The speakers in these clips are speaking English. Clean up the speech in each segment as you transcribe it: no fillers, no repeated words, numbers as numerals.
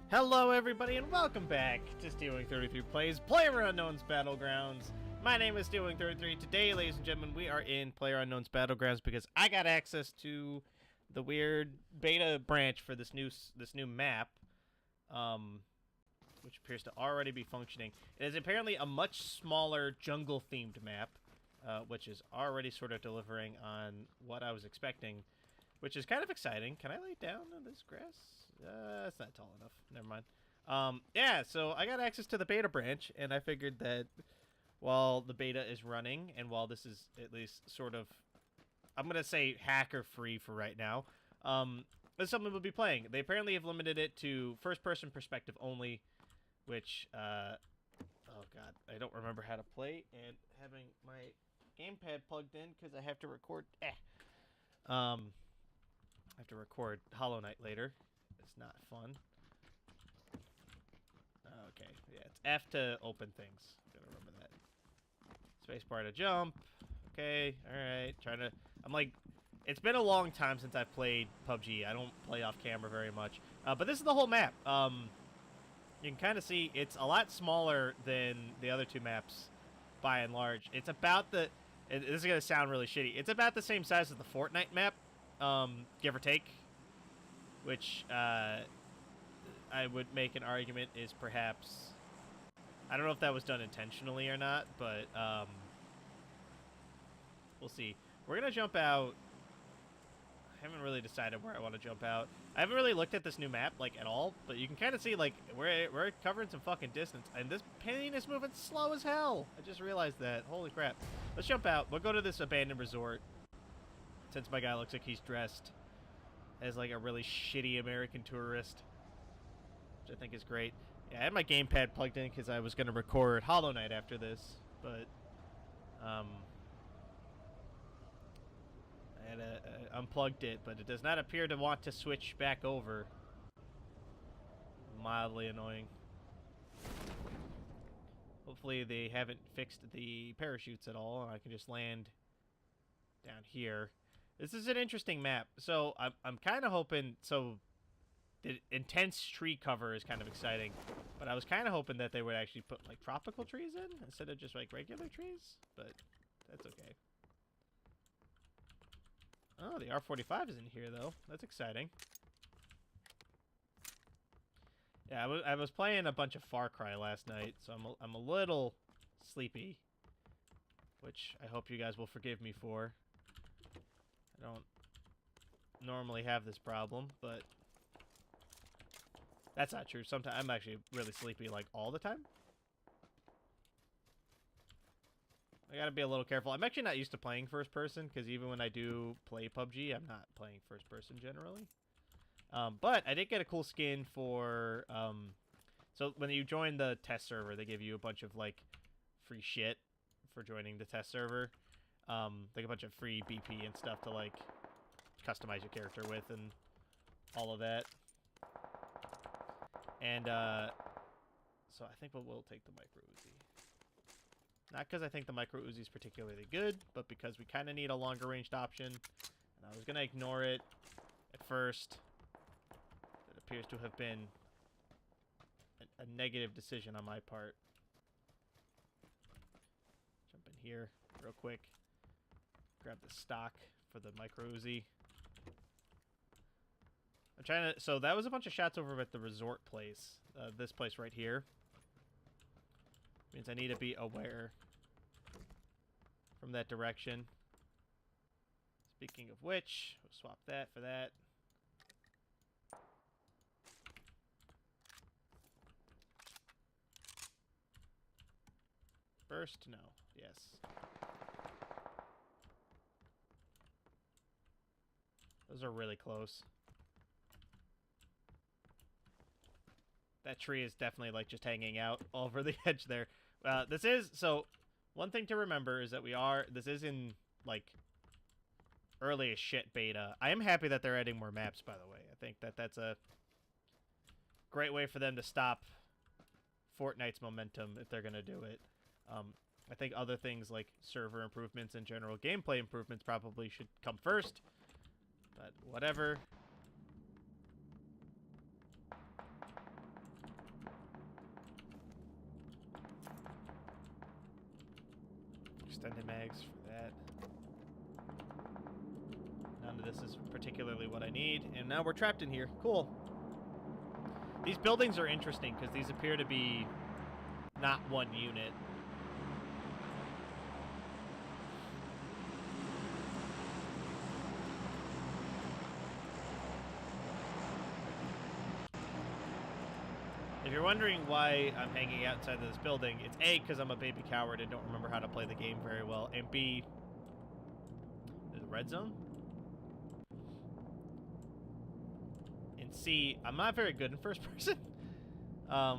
Hello everybody and welcome back to Stealwing33 Plays Playerunknown's Battlegrounds. My name is Stealwing33. Today, ladies and gentlemen, we are in Playerunknown's Battlegrounds because I got access to the weird beta branch for this new map, which appears to already be functioning. It is apparently a much smaller jungle-themed map, which is already sort of delivering on what I was expecting, which is kind of exciting. Can I lay down on this grass? It's not tall enough. Never mind. Yeah, so I got access to the beta branch, and I figured that while the beta is running, and while this is at least sort of, I'm going to say hacker-free for right now, this is something we'll be playing. They apparently have limited it to first-person perspective only, which, oh god, I don't remember how to play, and having my gamepad plugged in because I have to record, I have to record Hollow Knight later. It's not fun. Okay, yeah, it's F to open things. Gotta remember that. Spacebar to jump. Okay, alright. I'm like, it's been a long time since I've played PUBG. I don't play off camera very much. But this is the whole map. You can kind of see it's a lot smaller than the other two maps by and large. It's about this is gonna sound really shitty. It's about the same size as the Fortnite map, give or take. Which, I would make an argument is perhaps, I don't know if that was done intentionally or not, but, we'll see. We're gonna jump out. I haven't really decided where I want to jump out. I haven't really looked at this new map, like, at all, but you can kind of see, like, we're covering some fucking distance, and this plane is moving slow as hell. I just realized that. Holy crap. Let's jump out. We'll go to this abandoned resort, since my guy looks like he's dressed as like a really shitty American tourist, which I think is great. Yeah, I had my gamepad plugged in because I was going to record Hollow Knight after this, but I had unplugged it, but it does not appear to want to switch back over. Mildly annoying. Hopefully they haven't fixed the parachutes at all, and I can just land down here. This is an interesting map. So I'm kind of hoping, so the intense tree cover is kind of exciting, but I was kind of hoping that they would actually put like tropical trees in instead of just like regular trees, but that's okay. Oh, the R45 is in here though. That's exciting. Yeah, I was playing a bunch of Far Cry last night, so I'm a little sleepy, which I hope you guys will forgive me for. I don't normally have this problem, but that's not true. Sometimes I'm actually really sleepy, like, all the time. I gotta be a little careful. I'm actually not used to playing first person, because even when I do play PUBG, I'm not playing first person generally. But I did get a cool skin for, so when you join the test server, they give you a bunch of, like, free shit for joining the test server. Like a bunch of free BP and stuff to, like, customize your character with and all of that. And, so I think we'll take the Micro Uzi. Not because I think the Micro Uzi is particularly good, but because we kind of need a longer ranged option. And I was going to ignore it at first. It appears to have been a negative decision on my part. Jump in here real quick. Grab the stock for the Micro Uzi. I'm trying to... So that was a bunch of shots over at the resort place. This place right here. Means I need to be aware from that direction. Speaking of which, we'll swap that for that. Burst? No. Yes. Those are really close. That tree is definitely, like, just hanging out over the edge there. This is... So, one thing to remember is that this is in, like, early as shit beta. I am happy that they're adding more maps, by the way. I think that that's a great way for them to stop Fortnite's momentum if they're going to do it. I think other things like server improvements and general gameplay improvements probably should come first. But whatever. extended mags for that. None of this is particularly what I need. And now we're trapped in here. Cool. These buildings are interesting because these appear to be not one unit. If you're wondering why I'm hanging outside of this building, it's A, because I'm a baby coward and don't remember how to play the game very well, and B, there's a red zone? And C, I'm not very good in first person. I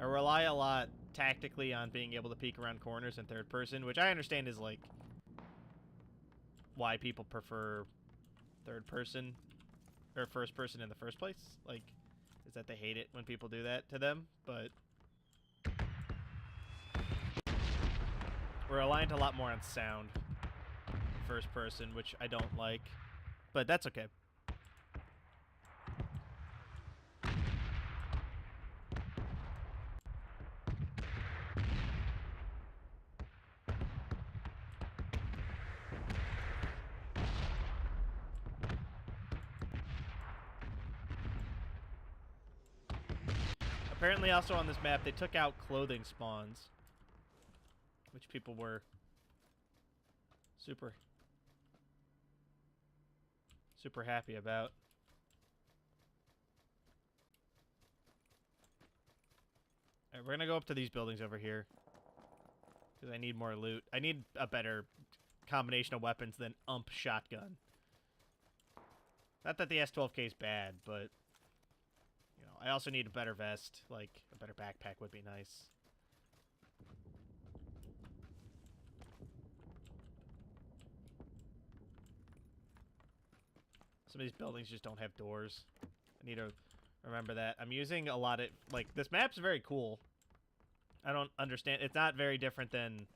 rely a lot tactically on being able to peek around corners in third person, which I understand is, like, why people prefer third person, or first person in the first place. Like, is that they hate it when people do that to them, but we're aligned a lot more on sound first person, which I don't like, but that's okay. Apparently also on this map, they took out clothing spawns, which people were super happy about. Alright, we're gonna go up to these buildings over here, because I need more loot. I need a better combination of weapons than shotgun. Not that the S12K is bad, but I also need a better vest. Like, a better backpack would be nice. Some of these buildings just don't have doors. I need to remember that. I'm using a lot of... Like, this map's very cool. I don't understand. It's not very different than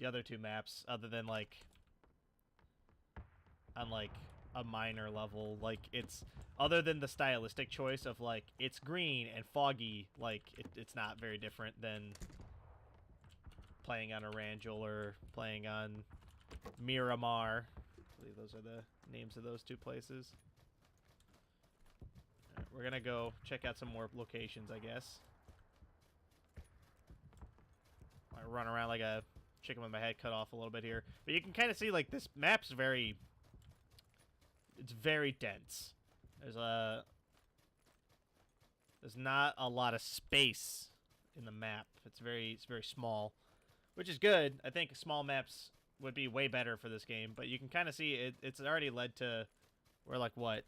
the other two maps, other than, like, on, like, a minor level. Like, it's... Other than the stylistic choice of, like, it's green and foggy, like, it's not very different than playing on Arangel or playing on Miramar. I believe those are the names of those two places. All right, we're gonna go check out some more locations, I guess. I run around like a chicken with my head cut off a little bit here. But you can kind of see, like, this map's very... It's very dense. There's not a lot of space in the map. It's very small, which is good. I think small maps would be way better for this game, but you can kind of see it's already led to we're like what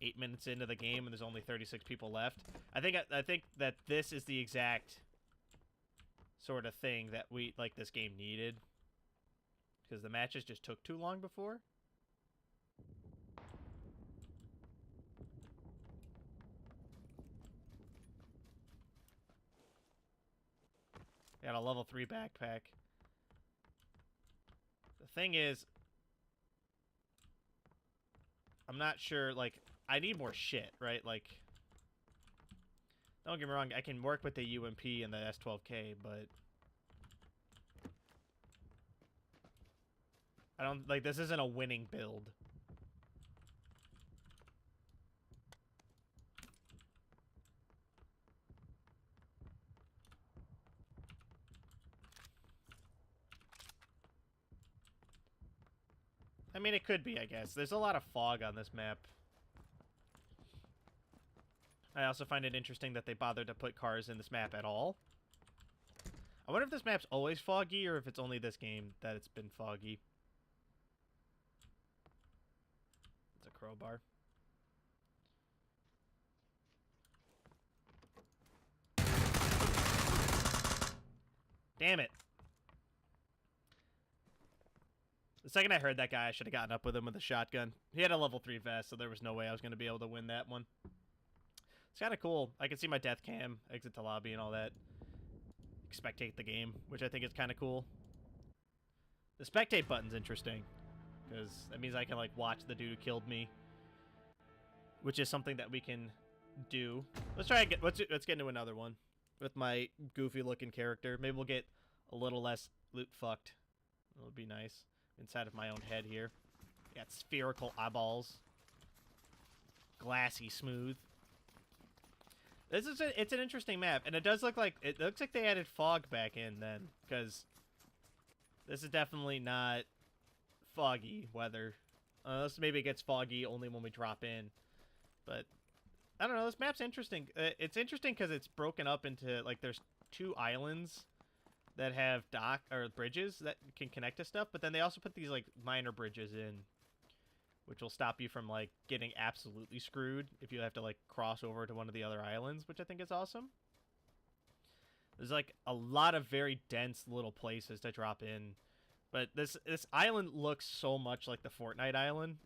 8 minutes into the game and there's only 36 people left. I think that this is the exact sort of thing that this game needed, because the matches just took too long before. Got a level 3 backpack. The thing is, I'm not sure, like, I need more shit, right? Like, don't get me wrong, I can work with the UMP and the S12K, but I don't, like, this isn't a winning build. I mean, it could be, I guess. There's a lot of fog on this map. I also find it interesting that they bothered to put cars in this map at all. I wonder if this map's always foggy, or if it's only this game that it's been foggy. It's a crowbar. Damn it. The second I heard that guy, I should have gotten up with him with a shotgun. He had a level 3 vest, so there was no way I was going to be able to win that one. It's kind of cool. I can see my death cam, exit to lobby and all that. Spectate the game, which I think is kind of cool. The spectate button's interesting, because that means I can, like, watch the dude who killed me, which is something that we can do. Let's try and let's get into another one with my goofy looking character. Maybe we'll get a little less loot fucked. It would be nice. Inside of my own head here. Got spherical eyeballs. Glassy smooth. It's an interesting map, and it looks like they added fog back in then, because this is definitely not foggy weather. Unless maybe it gets foggy only when we drop in. But I don't know, this map's interesting. It's interesting because it's broken up into, like, there's 2 islands that have bridges that can connect to stuff, but then they also put these, like, minor bridges in, which will stop you from, like, getting absolutely screwed if you have to, like, cross over to one of the other islands, which I think is awesome. There's, like, a lot of very dense little places to drop in, but this island looks so much like the Fortnite island.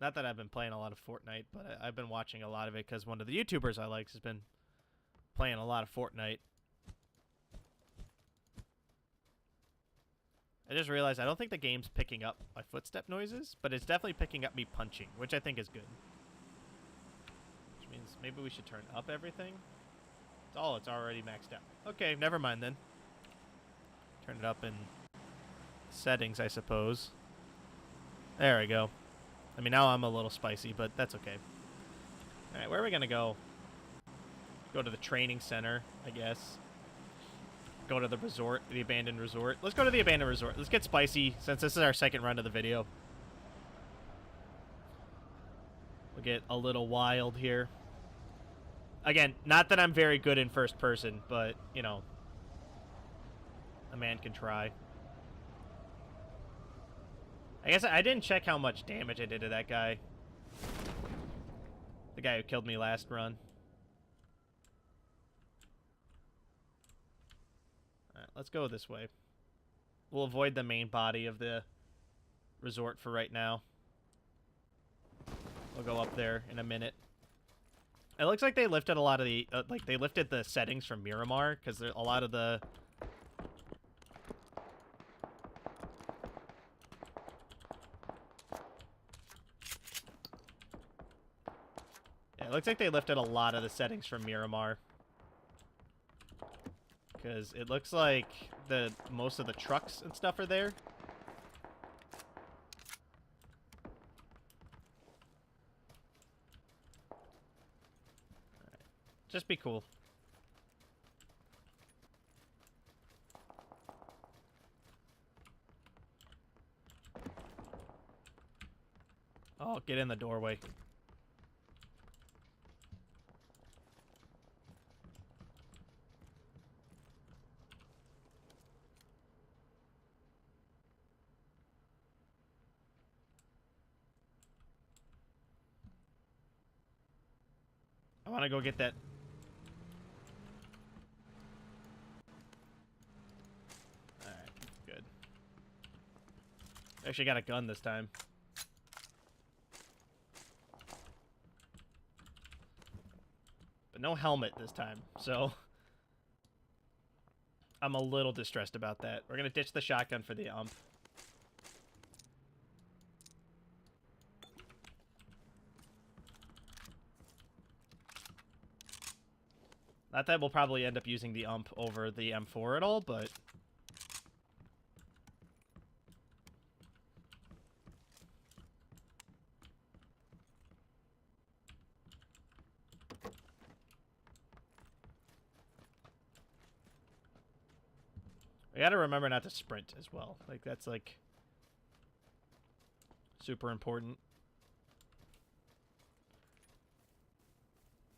Not that I've been playing a lot of Fortnite, but I've been watching a lot of it because one of the YouTubers I like has been playing a lot of Fortnite. I just realized I don't think the game's picking up my footstep noises, but it's definitely picking up me punching, which I think is good. Which means maybe we should turn up everything. It's already maxed out. Okay, never mind then. Turn it up in settings, I suppose. There we go. I mean, now I'm a little spicy, but that's okay. Alright, where are we going to go? Go to the training center, I guess. Go to the resort, the abandoned resort. Let's go to the abandoned resort. Let's get spicy, since this is our second run of the video. We'll get a little wild here. Again, not that I'm very good in first person, but, you know, a man can try. I guess I didn't check how much damage I did to that guy. The guy who killed me last run. Alright, let's go this way. We'll avoid the main body of the resort for right now. We'll go up there in a minute. It looks like they lifted a lot of the... they lifted the settings from Miramar, because a lot of the... It looks like they lifted a lot of the settings from Miramar. Because it looks like most of the trucks and stuff are there. Alright. Just be cool. Oh, get in the doorway. I want to go get that. Alright, good. Actually got a gun this time. But no helmet this time, so... I'm a little distressed about that. We're gonna ditch the shotgun for the ump. Not that we'll probably end up using the ump over the M4 at all, but... We gotta remember not to sprint as well. Like, that's, like... super important.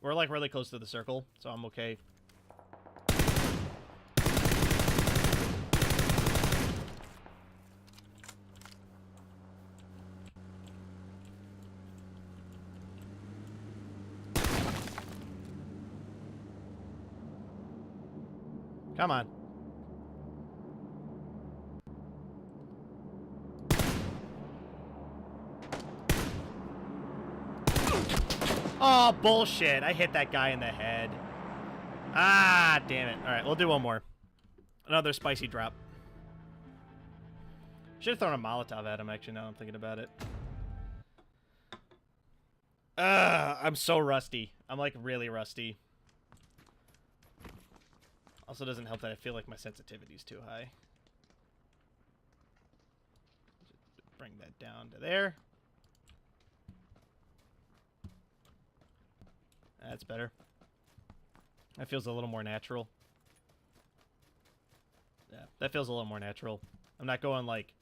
We're, like, really close to the circle, so I'm okay. Come on. Oh, bullshit. I hit that guy in the head. Ah, damn it. Alright, we'll do one more. Another spicy drop. Should have thrown a Molotov at him, actually, now I'm thinking about it. I'm so rusty. I'm, like, really rusty. Also doesn't help that I feel like my sensitivity's too high. Just bring that down to there. That's better. That feels a little more natural. Yeah, that feels a little more natural. I'm not going like...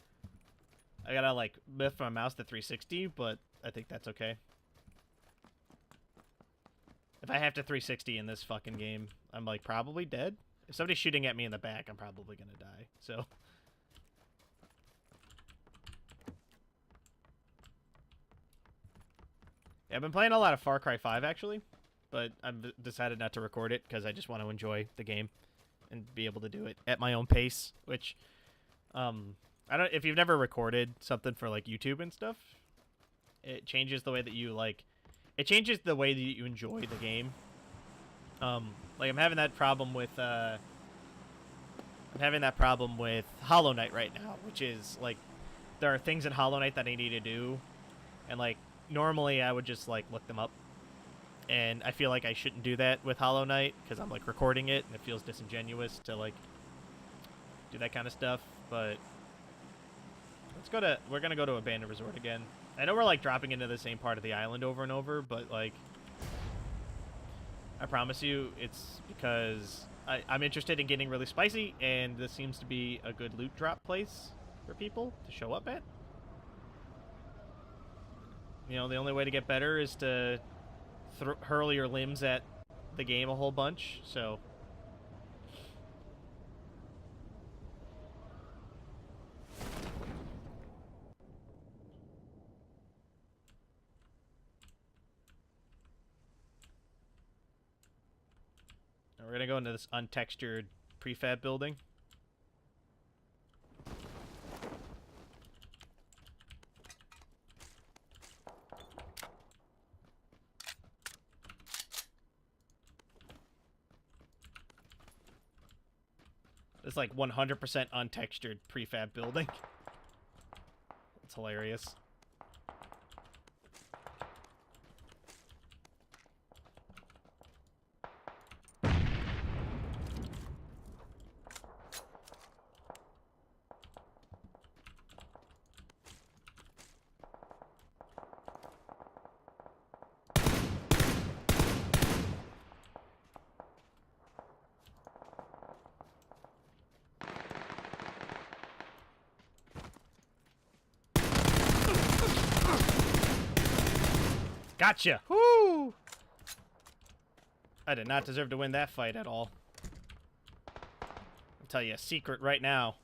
I gotta like lift my mouse to 360, but I think that's okay. If I have to 360 in this fucking game, I'm like probably dead. If somebody's shooting at me in the back, I'm probably gonna die. So... yeah, I've been playing a lot of Far Cry 5 actually, but I've decided not to record it because I just want to enjoy the game and be able to do it at my own pace, which I don't, if you've never recorded something for like YouTube and stuff, it changes the way that you like, it changes the way that you enjoy the game. Like I'm having that problem with Hollow Knight right now, which is like there are things in Hollow Knight that I need to do, and like normally I would just like look them up, and I feel like I shouldn't do that with Hollow Knight because I'm like recording it and it feels disingenuous to like do that kind of stuff. But we're gonna go to Abandoned Resort again. I know we're like dropping into the same part of the island over and over, but like I promise you it's because I'm interested in getting really spicy, and this seems to be a good loot drop place for people to show up at. You know, the only way to get better is to hurl your limbs at the game a whole bunch, so... now we're gonna go into this untextured prefab building. It's like 100% untextured prefab building. It's hilarious. Gotcha! Woo! I did not deserve to win that fight at all. I'll tell you a secret right now.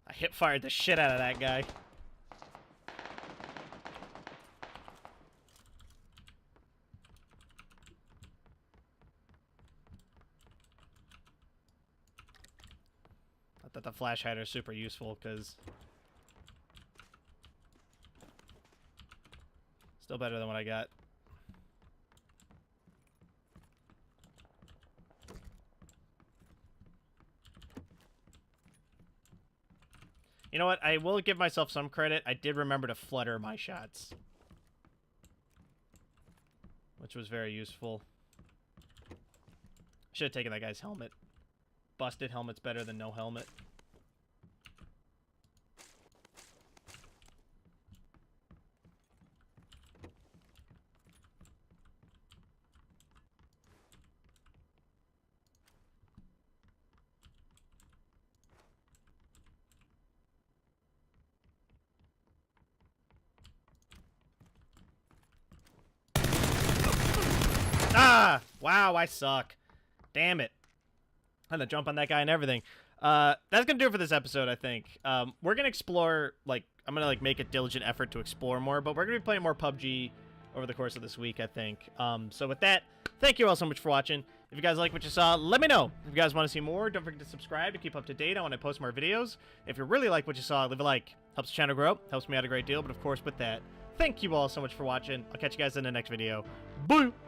I hip-fired the shit out of that guy. Not that the flash hider is super useful, because... still better than what I got. You know what? I will give myself some credit. I did remember to flutter my shots, which was very useful. Should have taken that guy's helmet. Busted helmet's better than no helmet. Ah! Wow, I suck. Damn it. I'm gonna jump on that guy and everything. That's gonna do it for this episode, I think. We're gonna explore, like, I'm gonna, like, make a diligent effort to explore more, but we're gonna be playing more PUBG over the course of this week, I think. So with that, thank you all so much for watching. If you guys like what you saw, let me know. If you guys want to see more, don't forget to subscribe to keep up to date on when I post more videos. If you really like what you saw, leave a like. Helps the channel grow, helps me out a great deal, but of course, with that, thank you all so much for watching. I'll catch you guys in the next video. Bye!